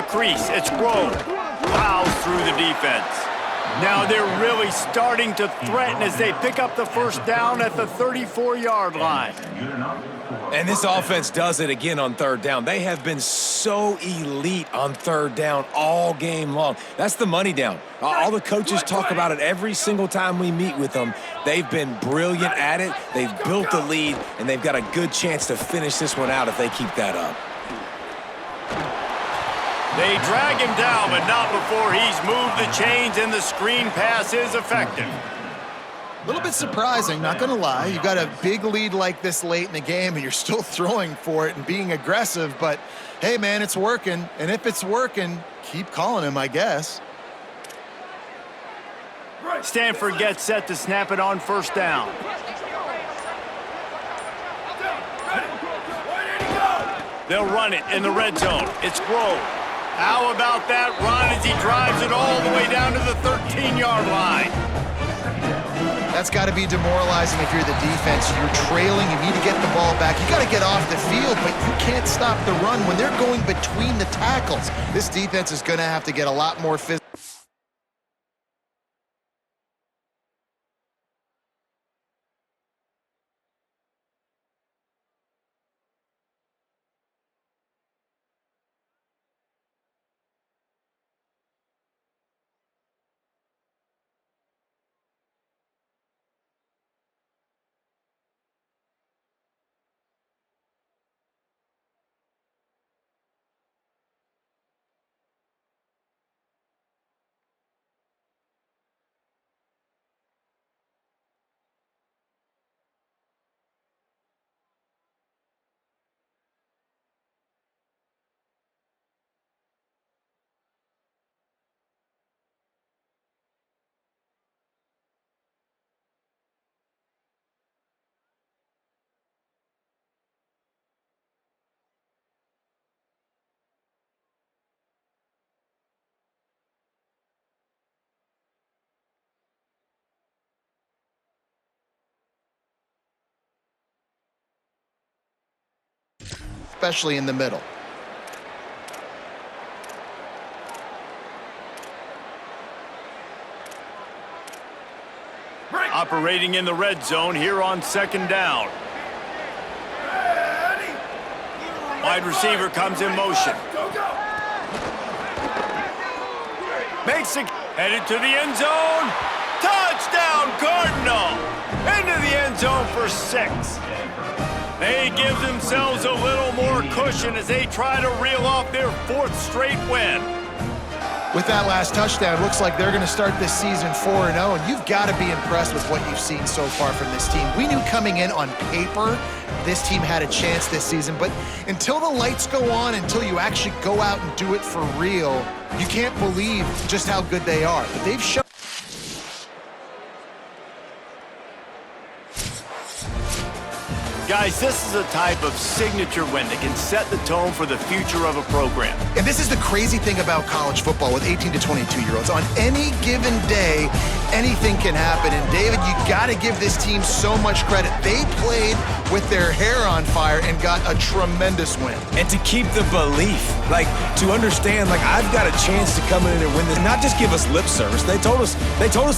the crease. It's Grove. Plows through the defense. Now they're really starting to threaten as they pick up the first down at the 34-yard line. And this offense does it again on third down. They have been so elite on third down all game long. That's the money down. All the coaches talk about it every single time we meet with them. They've been brilliant at it. They've built the lead, and they've got a good chance to finish this one out if they keep that up. They drag him down, but not before he's moved the chains, and the screen pass is effective. A little bit surprising, not going to lie. You got a big lead like this late in the game, and you're still throwing for it and being aggressive. But, hey, man, it's working. And if it's working, keep calling him, I guess. Stanford gets set to snap it on first down. They'll run it in the red zone. It's Grove. How about that run as he drives it all the way down to the 13-yard line? That's got to be demoralizing if you're the defense. You're trailing, you need to get the ball back. You got to get off the field, but you can't stop the run when they're going between the tackles. This defense is going to have to get a lot more physical. Especially in the middle. Operating in the red zone here on second down. Wide receiver comes in motion. Makes it, headed to the end zone. Touchdown, Cardinal! Into the end zone for 6. They give themselves a little more cushion as they try to reel off their 4th straight win. With that last touchdown, looks like they're going to start this season 4-0, and you've got to be impressed with what you've seen so far from this team. We knew coming in on paper this team had a chance this season, but until the lights go on, until you actually go out and do it for real, you can't believe just how good they are. But they've shown. Guys, this is a type of signature win that can set the tone for the future of a program. And this is the crazy thing about college football with 18 to 22-year-olds. On any given day, anything can happen. And David, you got to give this team so much credit. They played with their hair on fire and got a tremendous win. And to keep the belief, to understand, I've got a chance to come in and win this, not just give us lip service. They told us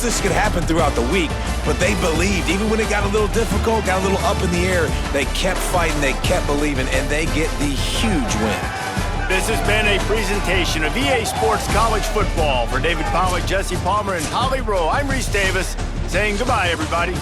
this could happen throughout the week, but they believed. Even when it got a little difficult, got a little up in the air, they kept fighting, they kept believing, and they get the huge win. This has been a presentation of EA Sports College Football. For David Pollack, Jesse Palmer, and Holly Rowe, I'm Reese Davis, saying goodbye, everybody.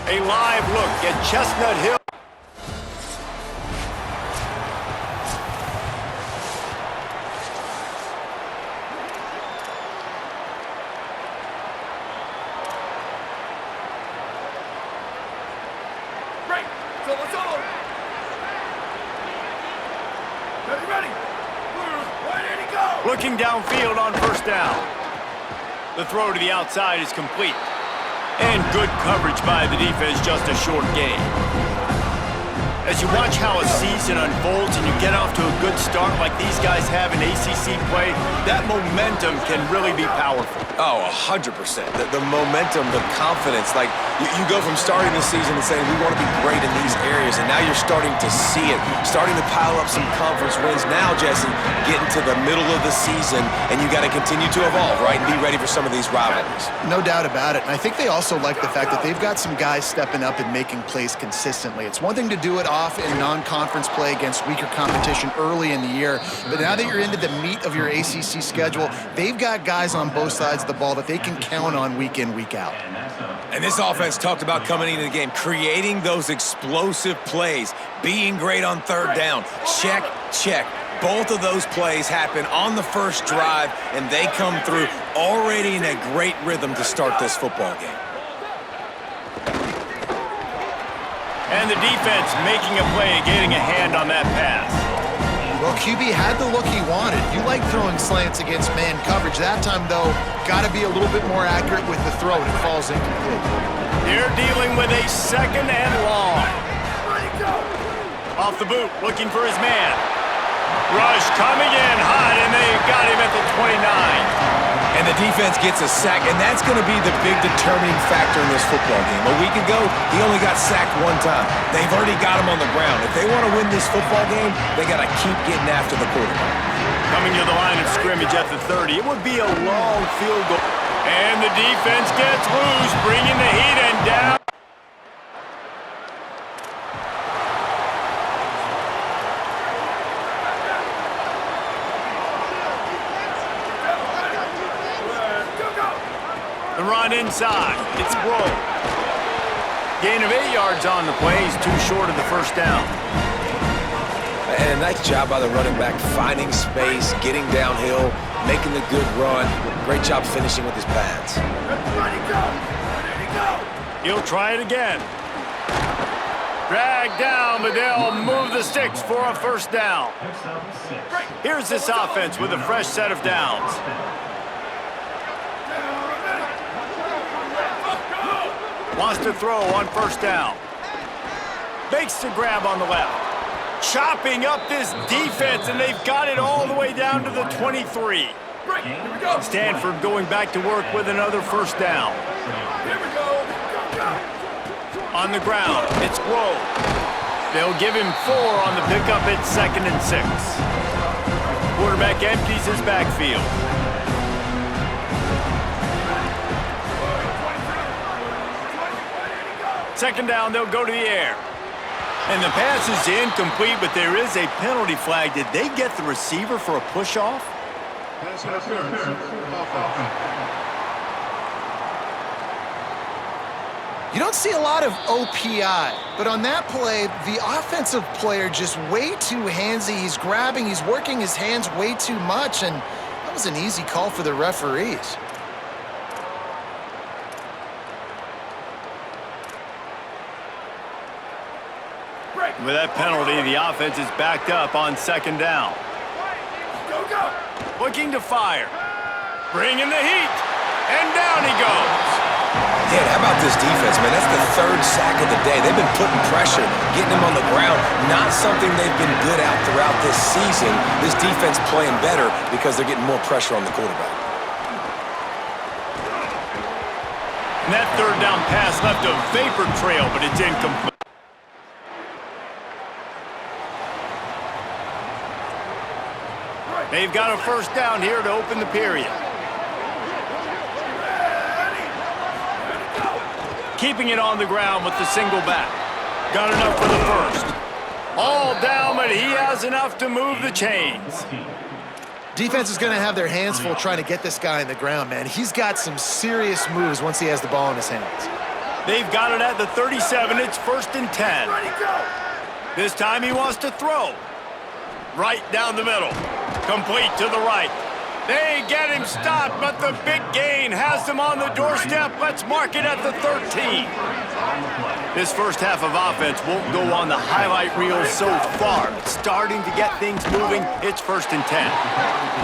A live look at Chestnut Hill. Break. Solo. Ready. Where did he go? Looking downfield on first down. The throw to the outside is complete. And good coverage by the defense, just a short gain. As you watch how a season unfolds and you get off to a good start like these guys have in ACC play, that momentum can really be powerful. Oh, 100%. The momentum, the confidence. Like, you go from starting the season and saying, we want to be great in these areas, and now you're starting to see it, starting to pile up some conference wins. Now, Jesse, getting to the middle of the season, and you got to continue to evolve, right, and be ready for some of these rivalries. No doubt about it. And I think they also like the fact that they've got some guys stepping up and making plays consistently. It's one thing to do it off in non-conference play against weaker competition early in the year, but now that you're into the meat of your ACC schedule, they've got guys on both sides of the ball that they can count on week in, week out. And this offense talked about coming into the game, creating those explosive plays, being great on third down. Check. Both of those plays happen on the first drive, and they come through already in a great rhythm to start this football game. And the defense making a play, getting a hand on that pass. Well, QB had the look he wanted. You like throwing slants against man coverage. That time, though, got to be a little bit more accurate with the throw, and it falls incomplete. They're dealing with a second and long. Off the boot, looking for his man. Rush coming in hot, and they got him at the 29. And the defense gets a sack, and that's going to be the big determining factor in this football game. A week ago, he only got sacked one time. They've already got him on the ground. If they want to win this football game, they got to keep getting after the quarterback. Coming to the line of scrimmage at the 30. It would be a long field goal. And the defense gets loose, bringing the heat and down. The run inside. It's Rowe. Gain of 8 yards on the play. He's too short of the first down. And a nice job by the running back, finding space, getting downhill, making the good run. Great job finishing with his pads. He'll try it again. Dragged down, but they'll move the sticks for a first down. Here's this offense with a fresh set of downs. Wants to throw on first down. Makes the grab on the left. Chopping up this defense, and they've got it all the way down to the 23. Stanford going back to work with another first down. On the ground, it's Rowe. They'll give him 4 on the pickup at 2nd and 6. Quarterback empties his backfield. Second down, they'll go to the air. And the pass is incomplete, but there is a penalty flag. Did they get the receiver for a push-off? Pass interference. Offense. You don't see a lot of OPI, but on that play, the offensive player just way too handsy. He's grabbing, he's working his hands way too much, and that was an easy call for the referees. With that penalty, the offense is backed up on second down. Go. Looking to fire. Bringing the heat. And down he goes. Yeah, how about this defense, man? That's the 3rd sack of the day. They've been putting pressure, getting him on the ground. Not something they've been good at throughout this season. This defense playing better because they're getting more pressure on the quarterback. And that 3rd down pass left a vapor trail, but it's incomplete. They've got a first down here to open the period. Keeping it on the ground with the single back. Got enough for the first. All down, but he has enough to move the chains. Defense is going to have their hands full trying to get this guy in the ground, man. He's got some serious moves once he has the ball in his hands. They've got it at the 37. It's 1st and 10. Ready, go! This time he wants to throw. Right down the middle. Complete to the right. They get him stopped, but the big gain has them on the doorstep. Let's mark it at the 13. This first half of offense won't go on the highlight reel so far. It's starting to get things moving. It's 1st and 10.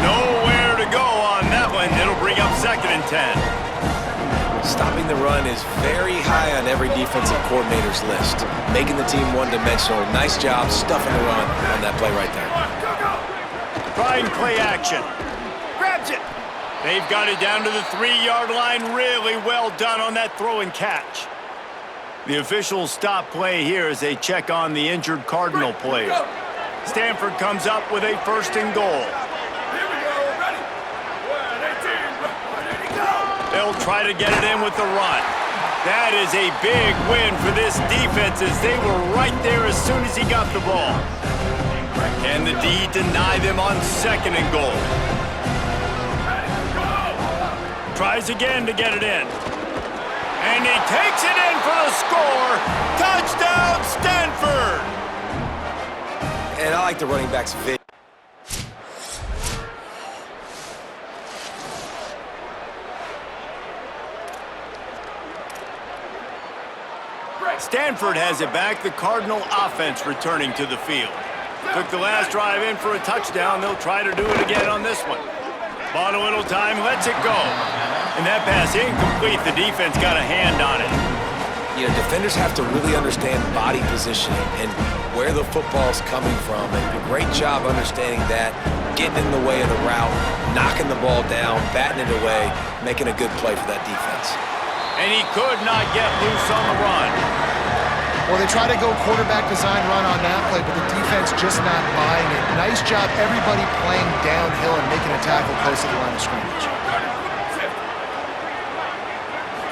Nowhere to go on that one. It'll bring up 2nd and 10. Stopping the run is very high on every defensive coordinator's list. Making the team one-dimensional. Nice job stuffing the run on that play right there. Go, go! Trying play action. Grabs it. They've got it down to the 3-yard line. Really well done on that throw and catch. The officials stop play here as they check on the injured Cardinal player. Stanford comes up with a 1st and goal. Here we go, ready? 118, ready to go! They'll try to get it in with the run. That is a big win for this defense as they were right there as soon as he got the ball. Can the D deny them on 2nd and goal? Tries again to get it in. And he takes it in for the score. Touchdown, Stanford! And I like the running back's vision. Stanford has it back. The Cardinal offense returning to the field. Took the last drive in for a touchdown. They'll try to do it again on this one. Bought a little time, lets it go. And that pass incomplete. The defense got a hand on it. You know, defenders have to really understand body positioning and where the football's coming from. And a great job understanding that, getting in the way of the route, knocking the ball down, batting it away, making a good play for that defense. And he could not get loose on the run. Well, they try to go quarterback design run on that play, but the defense just not buying it. Nice job, everybody playing downhill and making a tackle close to the line of scrimmage.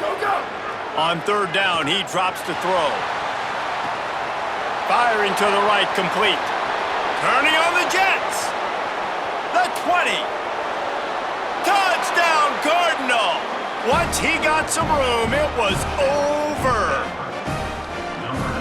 Go, go! On 3rd down, he drops to throw. Firing to the right, complete. Turning on the Jets. The 20. Touchdown, Cardinal. Once he got some room, it was over.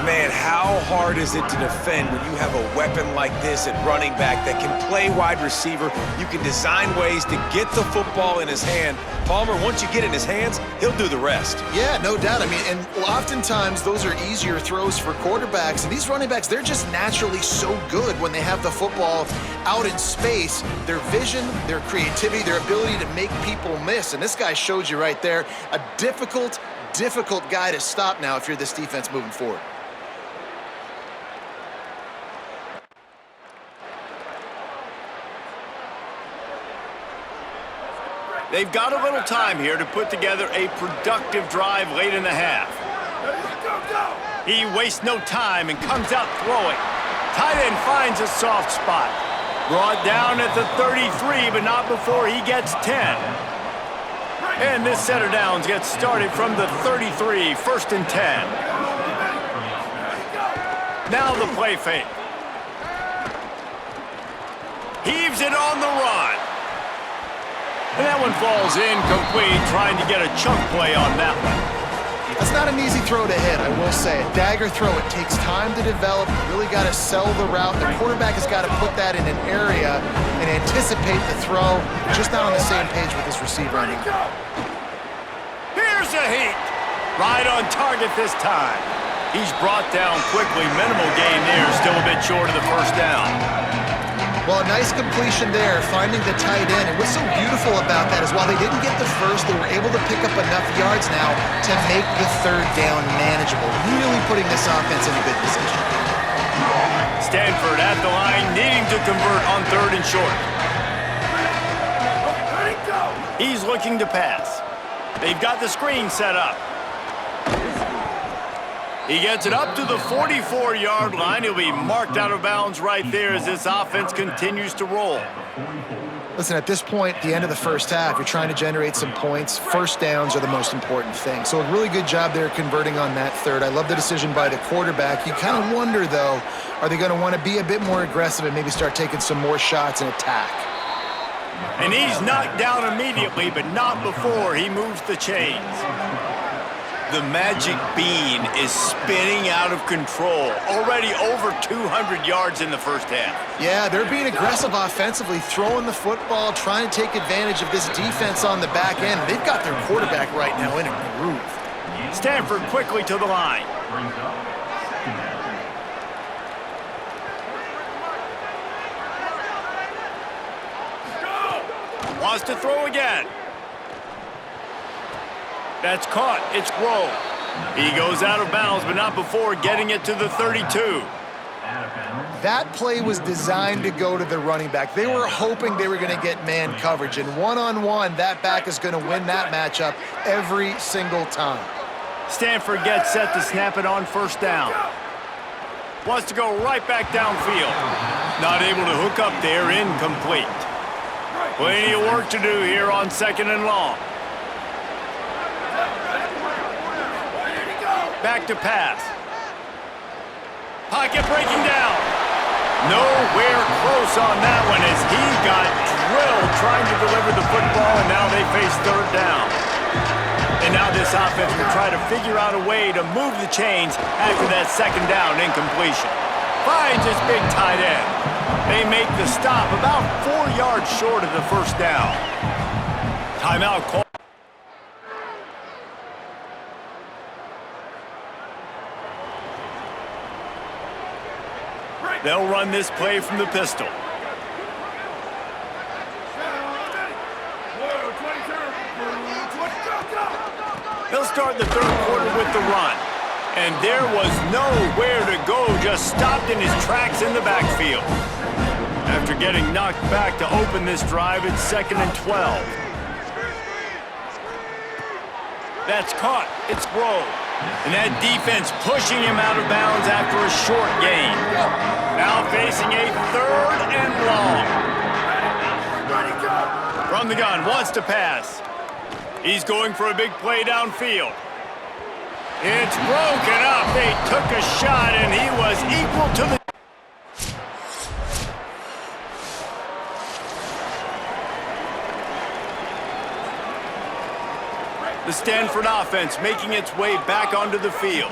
Man, how hard is it to defend when you have a weapon like this at running back that can play wide receiver? You can design ways to get the football in his hand. Palmer, once you get it in his hands, he'll do the rest. Yeah, no doubt. I mean, and oftentimes those are easier throws for quarterbacks. And these running backs, they're just naturally so good when they have the football out in space. Their vision, their creativity, their ability to make people miss. And this guy showed you right there, a difficult guy to stop now if you're this defense moving forward. They've got a little time here to put together a productive drive late in the half. Go, go! He wastes no time and comes out throwing. Tight end finds a soft spot. Brought down at the 33, but not before he gets 10. And this set of downs gets started from the 33, 1st and 10. Now the play fake. Heaves it on the run. And that one falls incomplete, trying to get a chunk play on that one. That's not an easy throw to hit, I will say. A dagger throw, it takes time to develop. You really got to sell the route. The quarterback has got to put that in an area and anticipate the throw. Just not on the same page with his receiver anymore. Here's a heat. Right on target this time. He's brought down quickly. Minimal gain there, still a bit short of the 1st down. Well, a nice completion there, finding the tight end. And what's so beautiful about that is while they didn't get the first, they were able to pick up enough yards now to make the 3rd down manageable, really putting this offense in a good position. Stanford at the line, needing to convert on 3rd and short. Ready, go! He's looking to pass. They've got the screen set up. He gets it up to the 44-yard line. He'll be marked out of bounds right there as this offense continues to roll. Listen, at this point, the end of the first half, you're trying to generate some points. 1st downs are the most important thing. So a really good job there converting on that 3rd. I love the decision by the quarterback. You kind of wonder, though, are they going to want to be a bit more aggressive and maybe start taking some more shots and attack? And he's knocked down immediately, but not before he moves the chains. The magic bean is spinning out of control. Already over 200 yards in the first half. Yeah, they're being aggressive offensively, throwing the football, trying to take advantage of this defense on the back end. They've got their quarterback right now in a groove. Stanford quickly to the line. Wants to throw again. That's caught. It's Rowe. He goes out of bounds, but not before getting it to the 32. That play was designed to go to the running back. They were hoping they were going to get man coverage, and one-on-one, that back is going to win that matchup every single time. Stanford gets set to snap it on first down. Wants to go right back downfield. Not able to hook up there, incomplete. Plenty of work to do here on second and long. Back to pass. Pocket breaking down. Nowhere close on that one as he got drilled trying to deliver the football, and now they face third down. And now this offense will try to figure out a way to move the chains after that second down incompletion. Finds his big tight end. They make the stop about 4 yards short of the first down. Timeout call. They'll run this play from the pistol. They'll start the third quarter with the run. And there was nowhere to go, just stopped in his tracks in the backfield. After getting knocked back to open this drive, it's 2nd and 12. That's caught. It's Rowe. And that defense pushing him out of bounds after a short gain. Now facing a 3rd and long. From the gun, wants to pass. He's going for a big play downfield. It's broken up. They took a shot, and he was equal to the... The Stanford offense making its way back onto the field.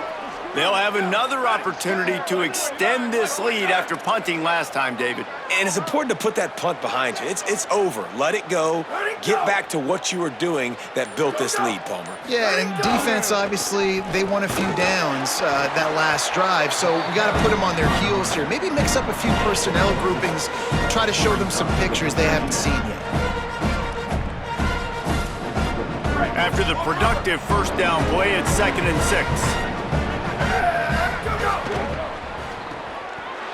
They'll have another opportunity to extend this lead after punting last time, David. And it's important to put that punt behind you. It's over. Let it go. Get back to what you were doing that built this lead, Palmer. Yeah, and defense, obviously, they won a few downs that last drive, so we got to put them on their heels here. Maybe mix up a few personnel groupings, try to show them some pictures they haven't seen yet. After the productive first down play, it's 2nd and 6.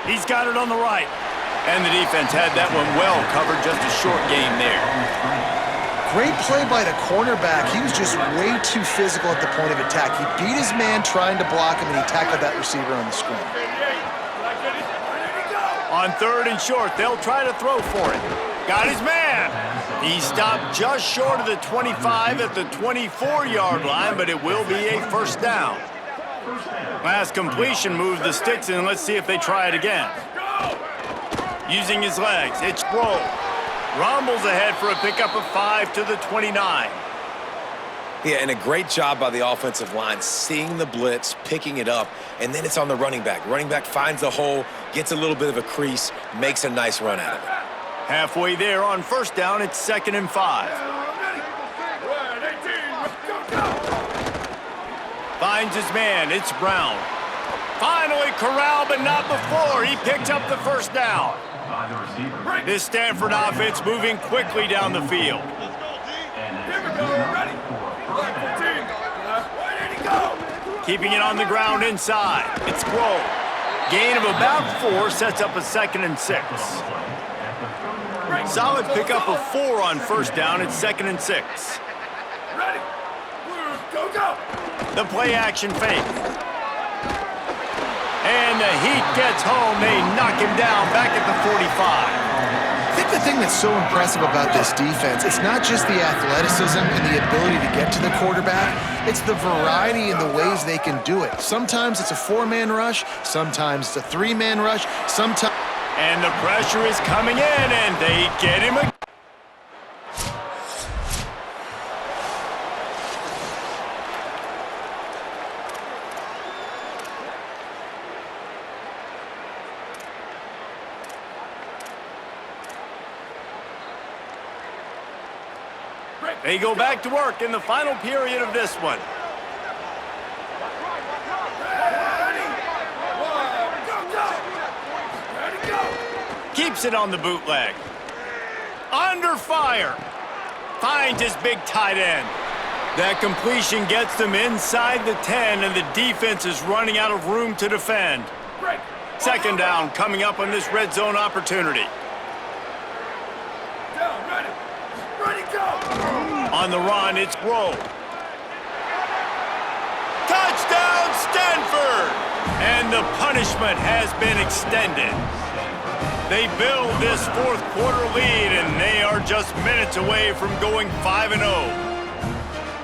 He's got it on the right. And the defense had that one well covered, just a short gain there. Great play by the cornerback. He was just way too physical at the point of attack. He beat his man trying to block him, and he tackled that receiver on the screen. On 3rd and short, they'll try to throw for it. Got his man. He stopped just short of the 25 at the 24-yard line, but it will be a first down. Last completion moved the sticks, and let's see if they try it again. Using his legs, it's Rowe. Rumbles ahead for a pickup of 5 to the 29. Yeah, and a great job by the offensive line, seeing the blitz, picking it up, and then it's on the running back. Running back finds the hole, gets a little bit of a crease, makes a nice run out of it. Halfway there on first down, it's 2nd and 5. Finds his man, it's Brown. Finally corralled, but not before. He picked up the first down. This Stanford offense moving quickly down the field. Keeping it on the ground inside. It's Rowe. Gain of about 4 sets up a 2nd and 6. Solid pickup of 4 on first down. It's 2nd and 6. The play action fake. And the Heat gets home. They knock him down back at the 45. I think the thing that's so impressive about this defense, it's not just the athleticism and the ability to get to the quarterback, it's the variety in the ways they can do it. Sometimes it's a 4-man rush, sometimes it's a 3-man rush, sometimes... And the pressure is coming in, and they get him again. They go back to work in the final period of this one. Keeps it on the bootleg. Under fire. Finds his big tight end. That completion gets them inside the 10, and the defense is running out of room to defend. Second down coming up on this red zone opportunity. On the run, it's Grove. Touchdown, Stanford! And the punishment has been extended. They build this fourth quarter lead, and they are just minutes away from going 5-0.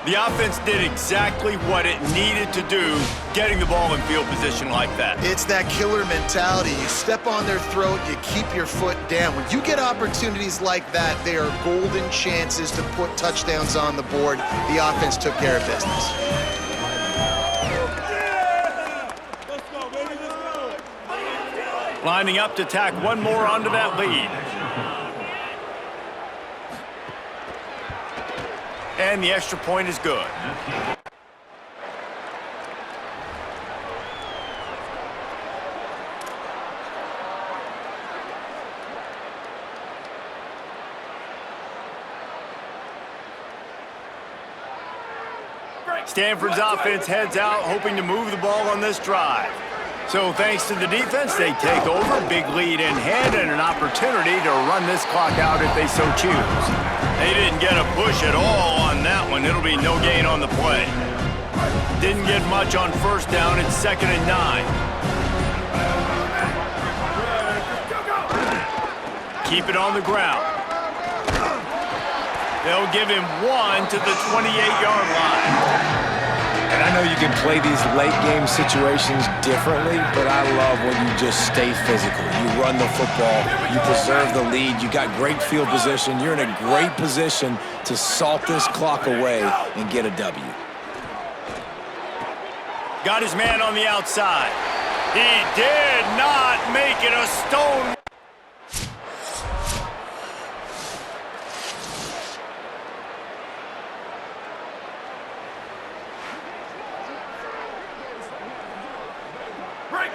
The offense did exactly what it needed to do, getting the ball in field position like that. It's that killer mentality. You step on their throat, you keep your foot down. When you get opportunities like that, they are golden chances to put touchdowns on the board. The offense took care of business. Lining up to tack one more onto that lead. And the extra point is good. Stanford's offense heads out, hoping to move the ball on this drive. So thanks to the defense, they take over, big lead in hand, and an opportunity to run this clock out if they so choose. They didn't get a push at all on that one. It'll be no gain on the play. Didn't get much on first down. It's 2nd and 9. Keep it on the ground. They'll give him one to the 28-yard line. And I know you can play these late-game situations differently, but I love when you just stay physical. You run the football, you preserve the lead, you got great field position, you're in a great position to salt this clock away and get a W. Got his man on the outside. He did not make it a stone.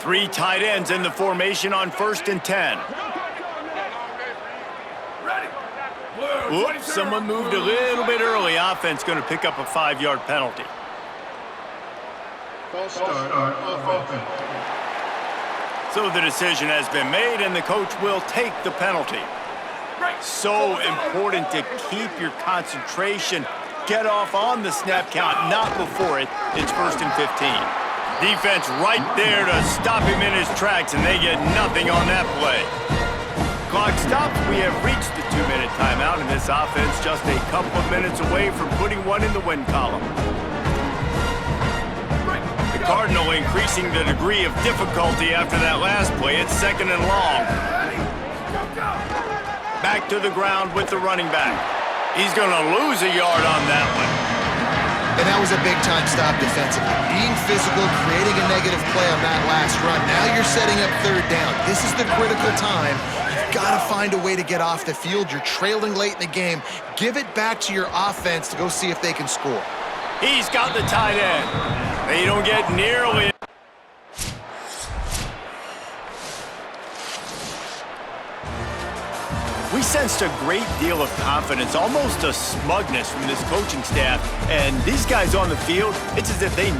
Three tight ends in the formation on 1st and 10. Oops, someone moved a little bit early. Offense going to pick up a 5-yard penalty. False start on offense. So the decision has been made, and the coach will take the penalty. So important to keep your concentration. Get off on the snap count, not before it. It's 1st and 15. Defense right there to stop him in his tracks, and they get nothing on that play. Clock stops. We have reached the 2-minute timeout, and this offense just a couple of minutes away from putting one in the win column. The Cardinal increasing the degree of difficulty after that last play. It's 2nd and long. Back to the ground with the running back. He's going to lose a yard on that one. And that was a big-time stop defensively. Being physical, creating a negative play on that last run. Now you're setting up 3rd down. This is the critical time. You've got to find a way to get off the field. You're trailing late in the game. Give it back to your offense to go see if they can score. He's got the tight end. They don't get nearly... We sensed a great deal of confidence, almost a smugness from this coaching staff. And these guys on the field, it's as if they